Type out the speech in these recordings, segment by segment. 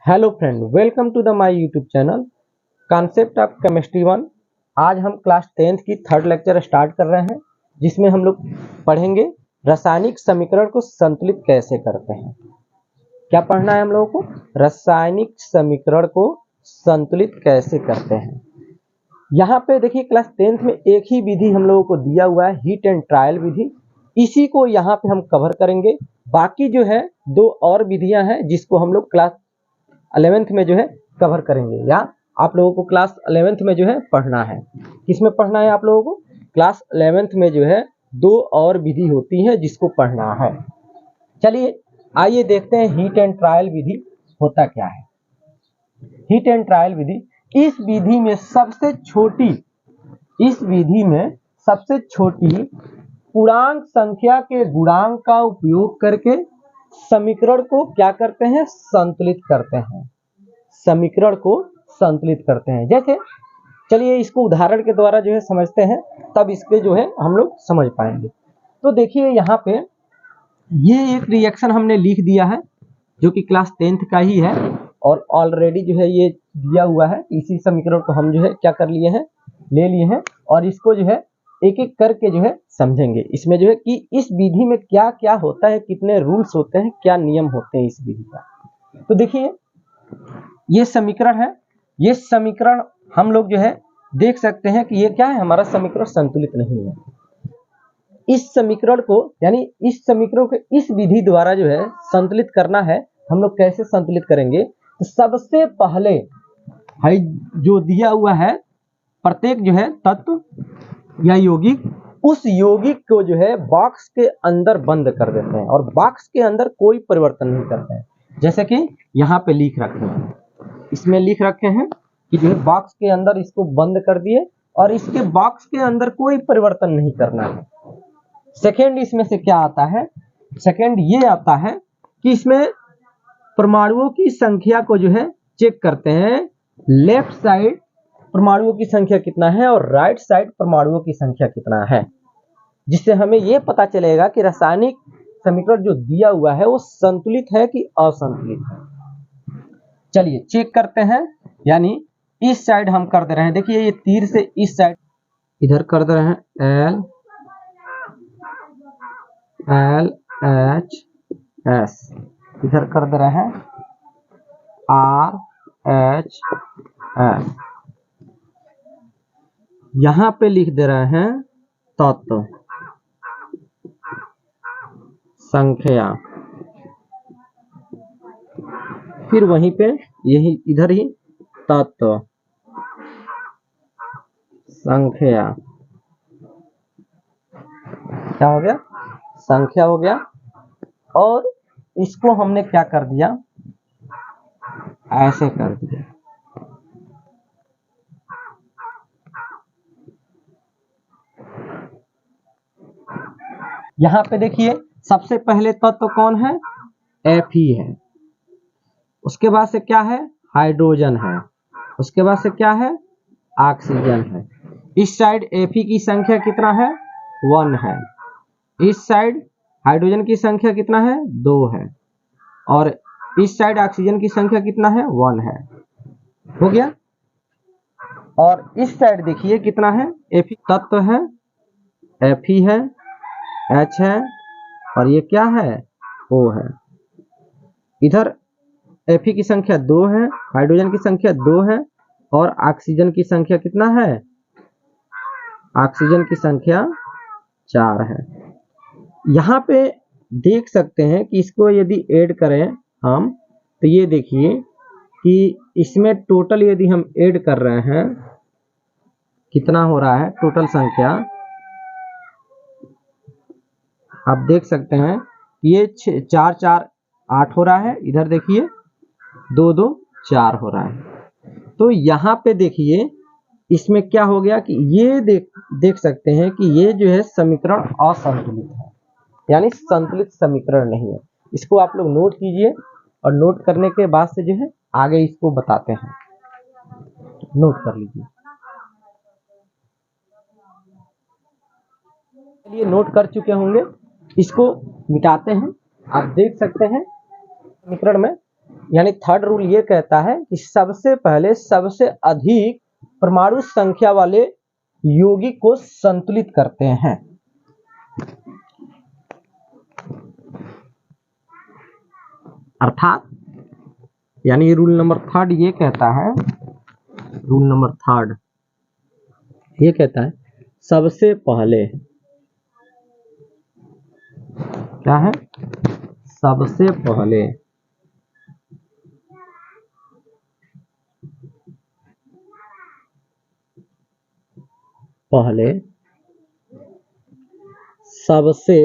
Hello friend, welcome to the my YouTube channel concept of chemistry 1। आज हम class 10th की third lecture start कर रहे हैं, जिसमें हम लोग पढ़ेंगे रासायनिक समीकरण को संतुलित कैसे करते हैं। क्या पढ़ना है हम लोगों को? रासायनिक समीकरण को संतुलित कैसे करते हैं। यहाँ पे देखिए क्लास 10th में एक ही विधि हम लोगों को दिया हुआ है, हीट एंड ट्रायल विधि। इसी को यहाँ पे हम कवर करेंगे। बाकी जो है दो और विधियां हैं जिसको हम लोग क्लास 11th में जो है कवर करेंगे, या आप लोगों को क्लास 11th में जो है पढ़ना है। किसमें पढ़ना है आप लोगों को? क्लास 11th में जो है दो और विधि होती है जिसको पढ़ना है। चलिए आइए देखते हैं हीट एंड ट्रायल विधि होता क्या है। हीट एंड ट्रायल विधि, इस विधि में सबसे छोटी पूर्णांक संख्या के गुणांक का उपयोग करके समीकरण को क्या करते हैं? संतुलित करते हैं। समीकरण को संतुलित करते हैं। जैसे चलिए इसको उदाहरण के द्वारा जो है समझते हैं, तब इसके जो है हम लोग समझ पाएंगे। तो देखिए यहाँ पे ये एक रिएक्शन हमने लिख दिया है जो कि क्लास 10th का ही है, और ऑलरेडी जो है ये दिया हुआ है। इसी समीकरण को हम जो है क्या कर लिए हैं, ले लिए हैं, और इसको जो है एक एक करके जो है समझेंगे। इसमें जो है कि इस विधि में क्या क्या होता है, कितने रूल्स होते हैं, क्या नियम होते हैं इस विधि का। तो देखिए ये समीकरण है। ये समीकरण हम लोग जो है देख सकते हैं कि ये क्या है, हमारा समीकरण संतुलित नहीं है। इस समीकरण को, यानी इस समीकरण को इस विधि द्वारा जो है संतुलित करना है। हम लोग कैसे संतुलित करेंगे? तो सबसे पहले है जो दिया हुआ है, प्रत्येक जो है तत्व या यौगिक, उस यौगिक को जो है बॉक्स के अंदर बंद कर देते हैं, और बॉक्स के अंदर कोई परिवर्तन नहीं करते हैं। जैसे कि यहाँ पे लिख रखे हैं, इसमें लिख रखे हैं कि जो है बॉक्स के अंदर इसको बंद कर दिए, और इसके बॉक्स के अंदर कोई परिवर्तन नहीं करना है। सेकेंड इसमें से क्या आता है? सेकेंड ये आता है कि इसमें परमाणुओं की संख्या को जो है चेक करते हैं। लेफ्ट साइड परमाणुओं की संख्या कितना है और राइट साइड परमाणुओं की संख्या कितना है, जिससे हमें यह पता चलेगा कि रासायनिक समीकरण जो दिया हुआ है वो संतुलित है कि असंतुलित है। चलिए चेक करते हैं। यानी इस साइड हम कर दे रहे हैं, देखिए ये तीर से इस साइड इधर कर दे रहे हैं LHS, इधर कर दे रहे हैं RHS, यहां पे लिख दे रहे हैं तत्व संख्या, फिर वहीं पे यही इधर ही तत्व संख्या, क्या हो गया? संख्या हो गया। और इसको हमने क्या कर दिया, ऐसे कर दिया। यहां पे देखिए सबसे पहले तत्व कौन है? Fe है। उसके बाद से क्या है? हाइड्रोजन है। उसके बाद से क्या है? ऑक्सीजन है। इस साइड Fe की संख्या कितना है? 1 है। इस साइड हाइड्रोजन की संख्या कितना है? 2 है। और इस साइड ऑक्सीजन की संख्या कितना है? 1 है। हो गया। और इस साइड देखिए कितना है? Fe तत्व है, Fe है, H है, और ये क्या है? O है। इधर Fe की संख्या 2 है, हाइड्रोजन की संख्या 2 है, और ऑक्सीजन की संख्या कितना है? ऑक्सीजन की संख्या 4 है। यहाँ पे देख सकते हैं कि इसको यदि ऐड करें हम, तो ये देखिए कि इसमें टोटल यदि हम ऐड कर रहे हैं, कितना हो रहा है टोटल संख्या, आप देख सकते हैं ये 4 4 8 हो रहा है। इधर देखिए 2 2 4 हो रहा है। तो यहाँ पे देखिए इसमें क्या हो गया कि ये देख सकते हैं कि ये जो है समीकरण असंतुलित है, यानी संतुलित समीकरण नहीं है। इसको आप लोग नोट कीजिए, और नोट करने के बाद से जो है आगे इसको बताते हैं। नोट कर लीजिए। चलिए नोट कर चुके होंगे, इसको मिटाते हैं। आप देख सकते हैं समीकरण में यानी थर्ड रूल ये कहता है कि सबसे पहले सबसे अधिक परमाणु संख्या वाले यौगिक को संतुलित करते हैं। अर्थात यानी रूल नंबर थर्ड ये कहता है, रूल नंबर थर्ड ये कहता है सबसे पहले क्या है, सबसे पहले सबसे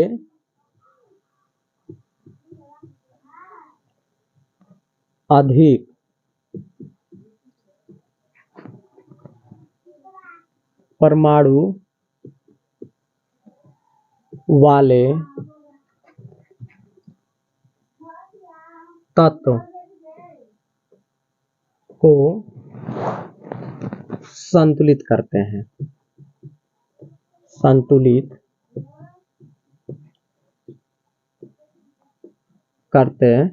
अधिक परमाणु वाले तत्व को संतुलित करते हैं। संतुलित करते हैं,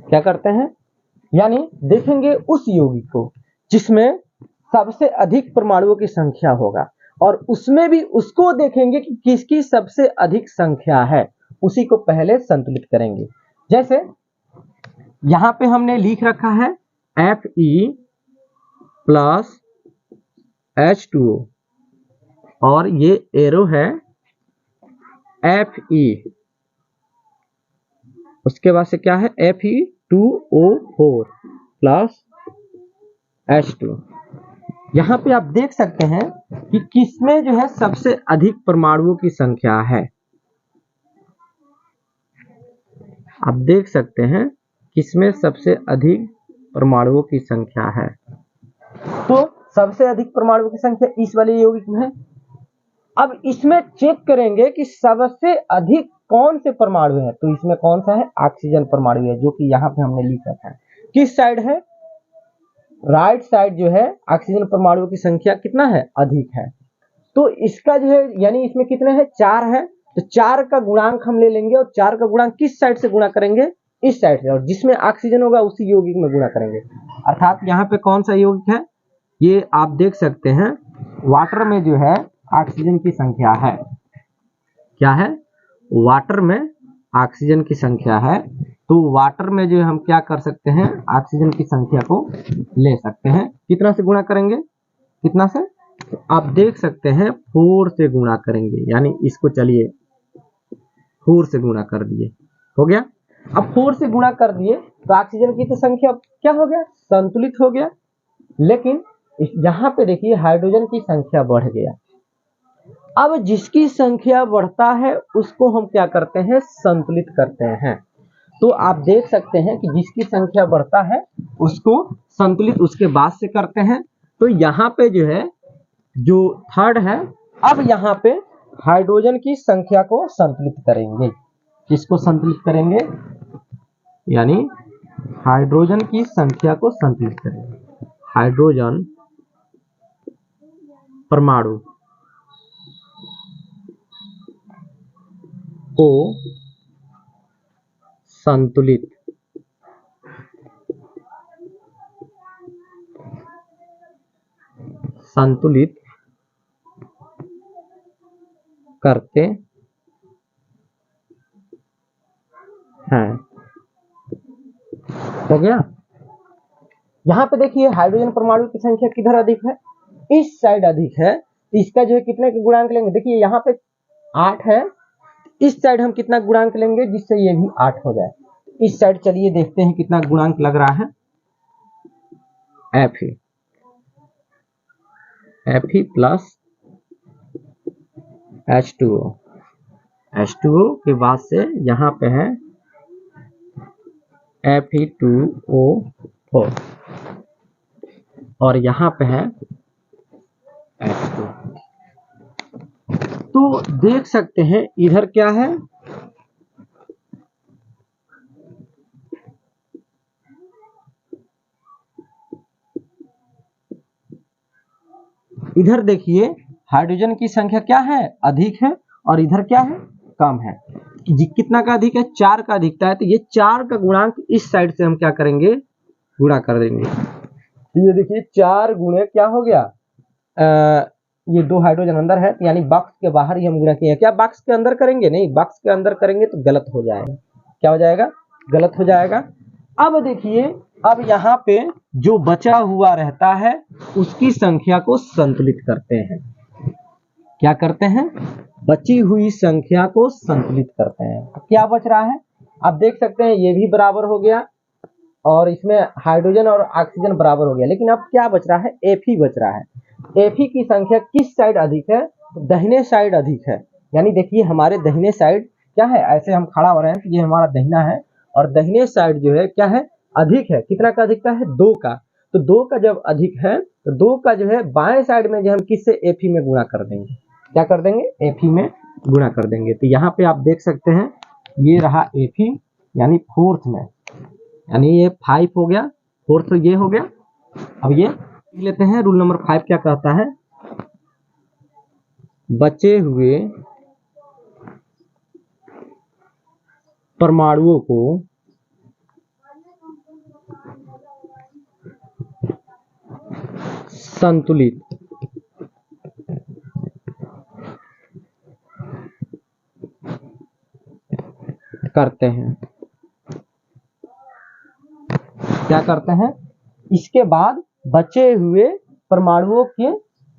क्या करते हैं, यानी देखेंगे उस यौगिक को जिसमें सबसे अधिक परमाणुओं की संख्या होगा और उसमें भी उसको देखेंगे कि किसकी सबसे अधिक संख्या है, उसी को पहले संतुलित करेंगे। जैसे यहां पे हमने लिख रखा है Fe प्लस H2O और ये एरो है Fe, उसके बाद से क्या है Fe2O4 प्लस H2। यहां पे आप देख सकते हैं कि किसमें जो है सबसे अधिक परमाणुओं की संख्या है। आप देख सकते हैं किसमें सबसे अधिक परमाणुओं की संख्या है। तो सबसे अधिक परमाणुओं की संख्या इस वाले यौगिक में है। अब इसमें चेक करेंगे कि सबसे अधिक कौन से परमाणु है, तो इसमें कौन सा है, ऑक्सीजन परमाणु है, जो कि यहाँ पे हमने लिख रखा है। किस साइड है, राइट साइड जो है ऑक्सीजन परमाणुओं की संख्या कितना है, अधिक है। तो इसका जो है यानी इसमें कितने हैं, 4 है, तो 4 का गुणांक हम ले लेंगे और 4 का गुणांक किस साइड से गुणा करेंगे, इस साइड से, और जिसमें ऑक्सीजन होगा उसी यौगिक में गुणा करेंगे। अर्थात यहाँ पे कौन सा यौगिक है, ये आप देख सकते हैं वाटर में जो है ऑक्सीजन की संख्या है, क्या है, वाटर में ऑक्सीजन की संख्या है। तो वाटर में जो हम क्या कर सकते हैं, ऑक्सीजन की संख्या को ले सकते हैं, कितना से गुणा करेंगे, कितना से, तो आप देख सकते हैं 4 से गुणा करेंगे, यानी इसको चलिए 4 से गुणा कर दिए, हो गया। अब 4 से गुणा कर दिए तो ऑक्सीजन की तो संख्या क्या हो गया, संतुलित हो गया। लेकिन यहाँ पे देखिए हाइड्रोजन की संख्या बढ़ गया। अब जिसकी संख्या बढ़ता है उसको हम क्या करते हैं, संतुलित करते हैं। तो आप देख सकते हैं कि जिसकी संख्या बढ़ता है उसको संतुलित उसके बाद से करते हैं। तो यहाँ पे जो है जो थर्ड है, अब यहाँ पे हाइड्रोजन की संख्या को संतुलित करेंगे। किसको संतुलित करेंगे, यानी हाइड्रोजन की संख्या को संतुलित करेंगे। हाइड्रोजन परमाणु को संतुलित करते हैं, हो गया। यहाँ पे देखिए हाइड्रोजन परमाणु की संख्या किधर अधिक है, इस साइड अधिक है। इसका जो है कितने के गुणांक लेंगे, देखिए यहाँ पे 8 है, इस साइड हम कितना गुणांक लेंगे जिससे ये भी 8 हो जाए। इस साइड चलिए देखते हैं कितना गुणांक लग रहा है, Fe प्लस H2O के बाद से यहाँ पे है Fe2O4 और यहाँ पे है H2। तो देख सकते हैं इधर क्या है, इधर देखिए हाइड्रोजन की संख्या क्या है, अधिक है, और इधर क्या है, कम है। कितना का अधिक है, 4 का अधिकता है, तो ये 4 का गुणांक इस साइड से हम क्या करेंगे, गुणा कर देंगे। ये देखिए 4 गुणे क्या हो गया, ये 2 हाइड्रोजन अंदर है, यानी बॉक्स के बाहर ही हम गुणा किए। क्या बॉक्स के अंदर करेंगे, नहीं, बॉक्स के अंदर करेंगे तो गलत हो जाएगा। क्या हो जाएगा, गलत हो जाएगा। अब देखिए, अब यहाँ पे जो बचा हुआ रहता है उसकी संख्या को संतुलित करते हैं। क्या करते हैं, बची हुई संख्या को संतुलित करते हैं। क्या बच रहा है, आप देख सकते हैं ये भी बराबर हो गया और इसमें हाइड्रोजन और ऑक्सीजन बराबर हो गया, लेकिन अब क्या बच रहा है, Fe बच रहा है। Fe की संख्या किस साइड अधिक है, दाहिने साइड अधिक है। यानी देखिए हमारे दाहिने साइड क्या है, ऐसे हम खड़ा हो रहे हैं तो ये हमारा दाहिना है और दाहिने साइड जो है क्या है, अधिक है। कितना का अधिकता है, 2 का। तो 2 का जब अधिक है तो 2 का जो है बाएं साइड में जो हम किससे, Fe में गुणा कर देंगे। क्या कर देंगे, Fe में गुणा कर देंगे। तो यहाँ पे आप देख सकते हैं ये रहा Fe, यानी फोर्थ में, यानी ये 5 हो गया, फोर्थ ये हो गया। अब ये लेते हैं, रूल नंबर 5 क्या कहता है, बचे हुए परमाणुओं को संतुलित करते हैं। क्या करते हैं, इसके बाद बचे हुए परमाणुओं की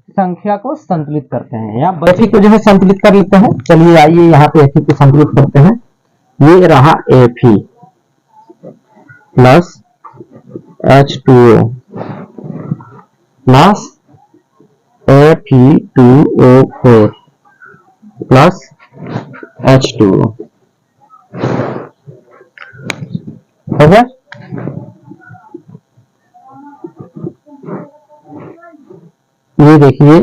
संख्या को संतुलित करते हैं, या बचे को जो है संतुलित कर लेते हैं। चलिए आइए यहाँ पे Fe को संतुलित करते हैं। ये रहा Fe plus H2O plus Fe2O4 plus H2O हो गया। ये देखिए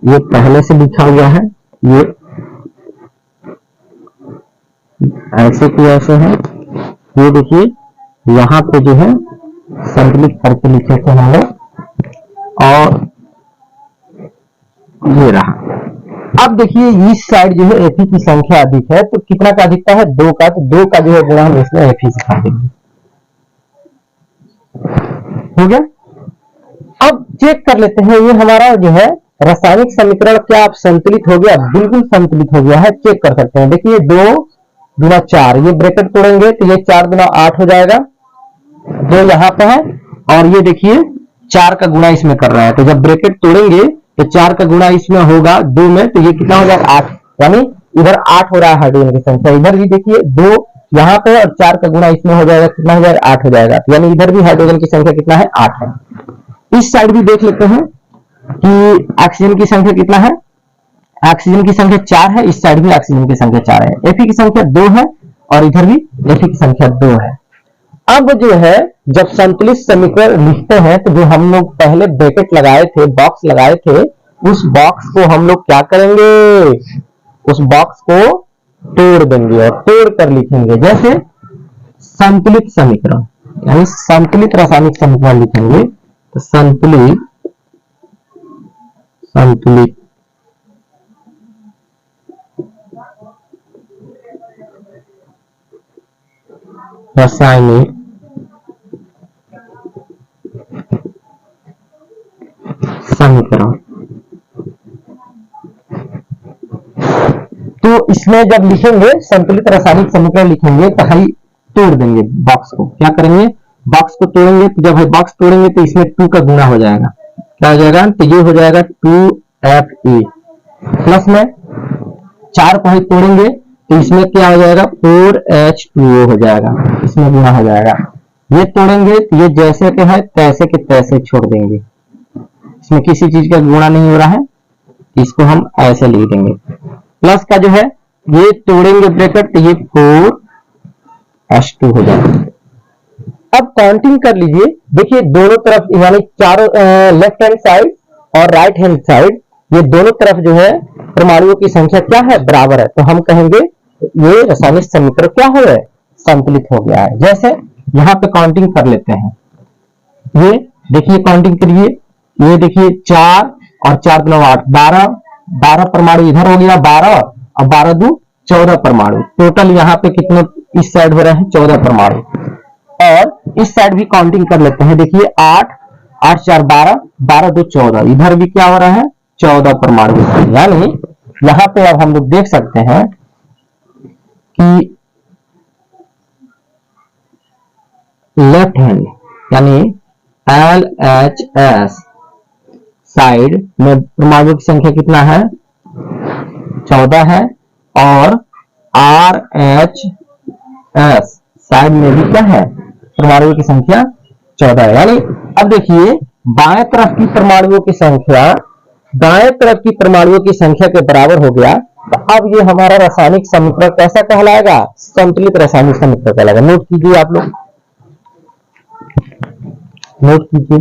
ये पहले से लिखा हुआ है, ये ऐसे की ऐसे है। ये देखिए यहाँ पे जो है संतुलित करके लिखे थे हम लोग, और ये रहा। अब देखिए इस साइड जो है Fe की संख्या अधिक है, तो कितना का अधिकता है, 2 का। तो 2 का जो है गुणा हम इसमें Fe से कर देंगे। हो गया। अब चेक कर लेते हैं, ये हमारा जो है रासायनिक समीकरण क्या आप संतुलित हो गया, बिल्कुल संतुलित हो गया है। चेक कर सकते हैं, देखिए 2 गुना 4, ये ब्रैकेट तोड़ेंगे तो ये 4 गुना 8 हो जाएगा, 2 यहाँ पे है, और ये देखिए 4 का गुणा इसमें कर रहा है। तो जब ब्रैकेट तोड़ेंगे तो 4 का गुणा इसमें होगा 2 में, तो ये कितना हो जाएगा, 8। यानी इधर 8 हो रहा है हाइड्रोजन की संख्या, इधर भी देखिए 2 यहाँ पे और 4 का गुणा इसमें हो जाएगा, कितना हो जाएगा, 8 हो जाएगा। यानी इधर भी हाइड्रोजन की संख्या कितना है, 8 है। इस साइड भी देख लेते हैं कि ऑक्सीजन की संख्या कितना है, ऑक्सीजन की संख्या 4 है, इस साइड भी ऑक्सीजन की संख्या 4 है। Fe की संख्या 2 है और इधर भी Fe की संख्या 2 है। अब जो है जब संतुलित समीकरण लिखते हैं तो जो हम लोग पहले ब्रैकेट लगाए थे, बॉक्स लगाए थे, उस बॉक्स को हम लोग क्या करेंगे, उस बॉक्स को तोड़ देंगे और तोड़ कर लिखेंगे। जैसे संतुलित समीकरण, यानी संतुलित रासायनिक समीकरण लिखेंगे तो संतुलित रासायनिक समीकरण। तो इसमें जब लिखेंगे संतुलित रासायनिक समीकरण लिखेंगे तो हम तोड़ देंगे बॉक्स को। क्या करेंगे, बॉक्स को तोड़ेंगे, तो जब बॉक्स तोड़ेंगे तो इसमें 2 का गुणा हो जाएगा। क्या हो जाएगा, तो ये हो जाएगा 2Fe प्लस में 4 को ही तोड़ेंगे तो इसमें क्या हो जाएगा, 4H2O हो जाएगा, इसमें गुणा हो जाएगा। ये तोड़ेंगे तो ये जैसे के है तैसे के तैसे छोड़ देंगे, इसमें किसी चीज का गुणा नहीं हो रहा है, इसको हम ऐसे लिख देंगे। प्लस का जो है ये तोड़ेंगे ब्रैकेट तो ये 4H2 हो जाएगा। अब काउंटिंग कर लीजिए, देखिए दोनों तरफ यानी चारों लेफ्ट हैंड साइड और राइट हैंड साइड, ये दोनों तरफ जो है परमाणुओं की संख्या क्या है, बराबर है। तो हम कहेंगे ये रासायनिक समीकरण क्या हो गया, संतुलित हो गया है। जैसे यहाँ पे काउंटिंग कर लेते हैं, ये देखिए काउंटिंग करिए, ये देखिए 4 और 4 2 8, 12 परमाणु इधर हो गया 12 और 12 2 14 परमाणु टोटल। यहाँ पे कितने इस साइड हो रहे हैं 14 परमाणु, और इस साइड भी काउंटिंग कर लेते हैं। देखिए 8 8 4 12 12 2 14, इधर भी क्या हो रहा है 14 परमाणु। यानी यहाँ पे अब हम लोग देख सकते हैं कि लेफ्ट हैंड यानी LHS साइड में परमाणु की संख्या कितना है 14 है, और RHS साइड में भी क्या है परमाणुओं की संख्या 14 है। यानी अब देखिए बाएं तरफ की परमाणुओं की संख्या दाएं तरफ की परमाणुओं की संख्या के बराबर हो गया, तो अब ये हमारा रासायनिक समीकरण कैसा कहलाएगा, संतुलित रासायनिक समीकरण कहलाएगा। नोट कीजिए, आप लोग नोट कीजिए।